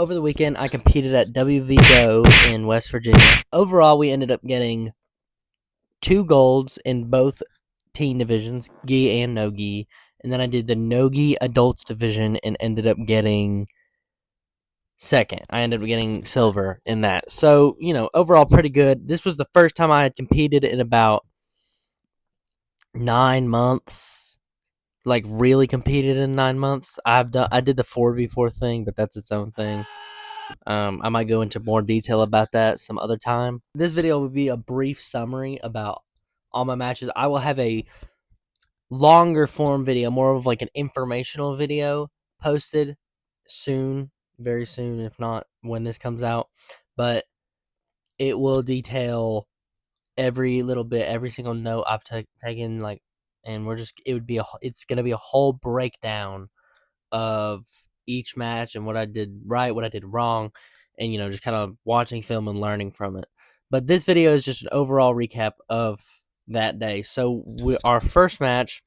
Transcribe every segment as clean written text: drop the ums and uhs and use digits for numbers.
Over the weekend, I competed at WVGO in West Virginia. Overall, we ended up getting 2 golds in both teen divisions, gi and no gi. And then I did the no gi adults division and ended up getting second. I ended up getting silver in that. So, overall pretty good. This was the first time I had competed in about 9 months. Like really competed in 9 months. I did the 4v4 thing, but that's its own thing. I might go into more detail about that some other time. This video will be a brief summary about all my matches. I will have a longer form video, more of like an informational video posted soon, very soon, if not when this comes out. But it will detail every little bit, every single note I've taken, and it's gonna be a whole breakdown of each match and what I did right, what I did wrong, and just kind of watching film and learning from it. But this video is just an overall recap of that day. So our first match,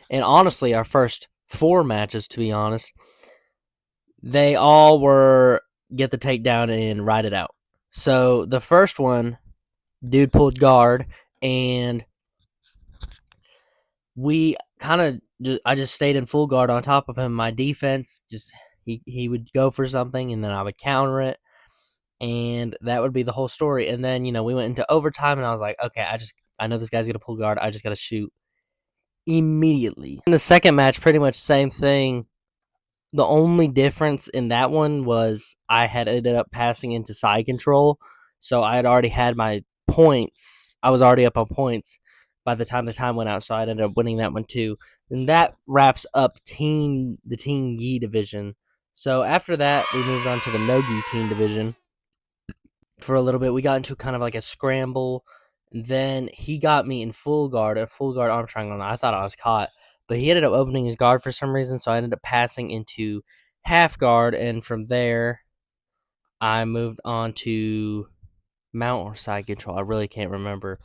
and honestly our first 4 matches, to be honest, they all were get the takedown and ride it out. So the first one, dude pulled guard, and I just stayed in full guard on top of him. My defense, he would go for something, and then I would counter it, and that would be the whole story. And then we went into overtime, and I was like, okay, I know this guy's gonna pull guard. I just gotta shoot immediately. In the second match, pretty much same thing. The only difference in that one was I had ended up passing into side control, so I had already had my points. I was already up on points by the time went out, so I ended up winning that one too. And that wraps up the teen gi division. So after that, we moved on to the no gi teen division for a little bit. We got into kind of like a scramble. And then he got me in full guard, a full guard arm triangle. I thought I was caught, but he ended up opening his guard for some reason, so I ended up passing into half guard, and from there, I moved on to mount or side control. I really can't remember,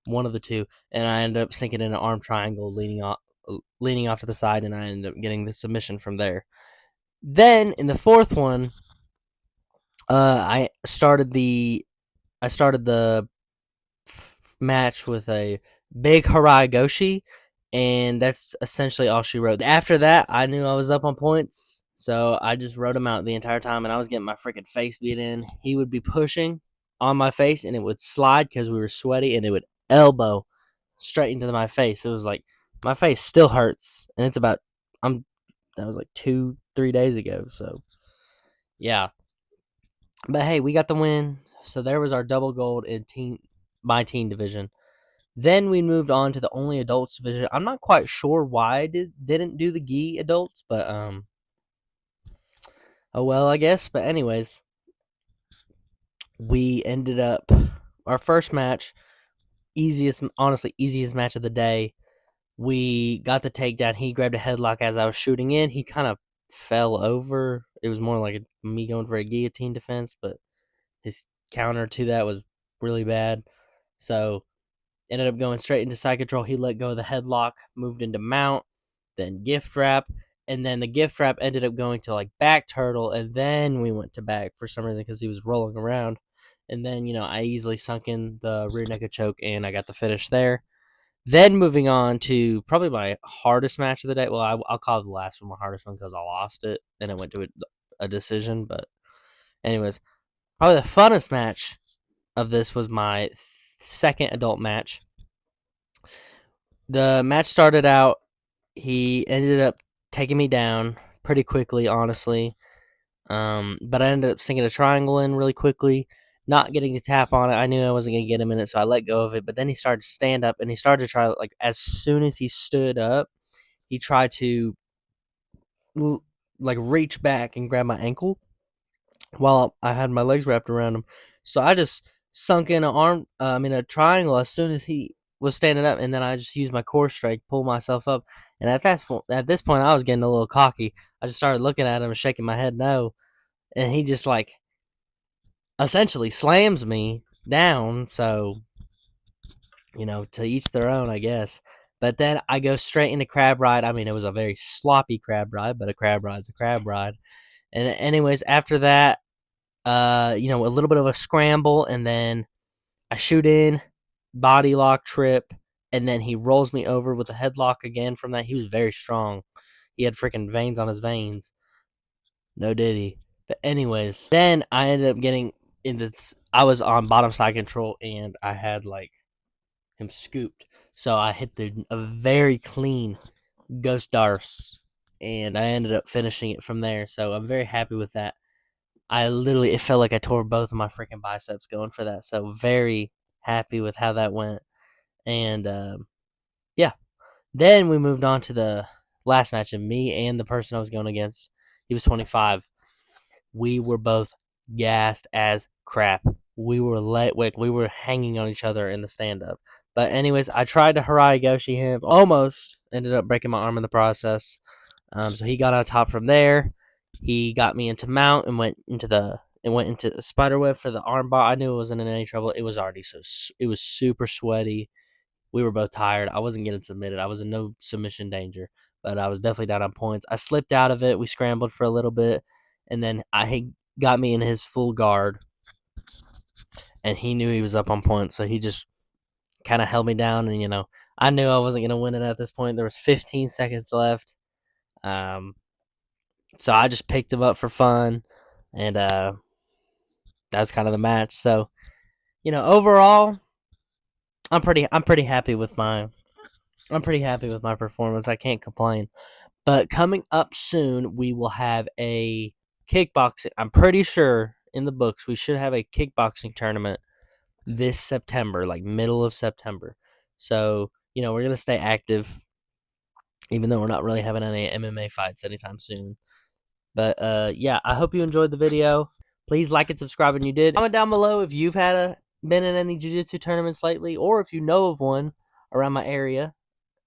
one of the two, and I ended up sinking in an arm triangle, leaning off to the side, and I ended up getting the submission from there. Then in the fourth one, I started the match with a big Harai Goshi, and that's essentially all she wrote. After that, I knew I was up on points, so I just wrote him out the entire time, and I was getting my freaking face beat in. He would be pushing on my face, and it would slide because we were sweaty, and it would elbow straight into my face. It was like my face still hurts, and it's about that was like 2-3 days ago, so yeah. But hey, we got the win, so there was our double gold in my teen division. Then we moved on to the only adults division. I'm not quite sure why I didn't do the gi adults, but oh well, I guess. But anyways, we ended up our first match, easiest match of the day. We got the takedown. He grabbed a headlock as I was shooting in. He kind of fell over. It was more like me going for a guillotine defense, but his counter to that was really bad. So ended up going straight into side control. He let go of the headlock, moved into mount, then gift wrap, and then the gift wrap ended up going to like back turtle, and then we went to back for some reason because he was rolling around. And then, I easily sunk in the rear naked choke, and I got the finish there. Then moving on to probably my hardest match of the day. Well, I'll call the last one my hardest one because I lost it, and it went to a decision. But anyways, probably the funnest match of this was my second adult match. The match started out, he ended up taking me down pretty quickly, honestly. But I ended up sinking a triangle in really quickly, not getting a tap on it. I knew I wasn't going to get him in it, so I let go of it. But then he started to stand up, and he started to try, like, as soon as he stood up, he tried to, like, reach back and grab my ankle while I had my legs wrapped around him. So I just sunk in a triangle as soon as he was standing up, and then I just used my core strike, pull myself up. And at this point, I was getting a little cocky. I just started looking at him and shaking my head no, and he just like essentially slams me down. So to each their own, I guess. But then I go straight into crab ride. I mean, it was a very sloppy crab ride, but a crab ride's a crab ride. And anyways, after that, a little bit of a scramble, and then I shoot in, body lock trip, and then he rolls me over with a headlock again from that. He was very strong. He had freaking veins on his veins. No diddy. But anyways, then I ended up getting into this. I was on bottom side control, and I had like him scooped. So I hit a very clean Ghost Darce, and I ended up finishing it from there. So I'm very happy with that. It felt like I tore both of my freaking biceps going for that. So very happy with how that went. And yeah, then we moved on to the last match of me and the person I was going against. He was 25. We were both gassed as crap. We were we were hanging on each other in the stand up. But anyways, I tried to Harai Goshi him. Almost ended up breaking my arm in the process. So he got on top from there. He got me into mount and went into the spider web for the armbar. I knew it wasn't in any trouble. It was already it was super sweaty. We were both tired. I wasn't getting submitted. I was in no submission danger, but I was definitely down on points. I slipped out of it. We scrambled for a little bit, and then he got me in his full guard, and he knew he was up on points, so he just kind of held me down. And I knew I wasn't gonna win it at this point. There was 15 seconds left. So I just picked him up for fun, and that's kind of the match. So, overall, I'm pretty happy with my performance. I can't complain. But coming up soon, we will have a kickboxing. I'm pretty sure in the books we should have a kickboxing tournament this September, like middle of September. So, we're gonna stay active, even though we're not really having any MMA fights anytime soon. But yeah, I hope you enjoyed the video. Please like and subscribe when you did. Comment down below if you've been in any jiu-jitsu tournaments lately, or if you know of one around my area.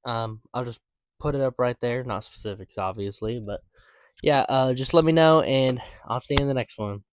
I'll just put it up right there. Not specifics, obviously, but yeah, just let me know, and I'll see you in the next one.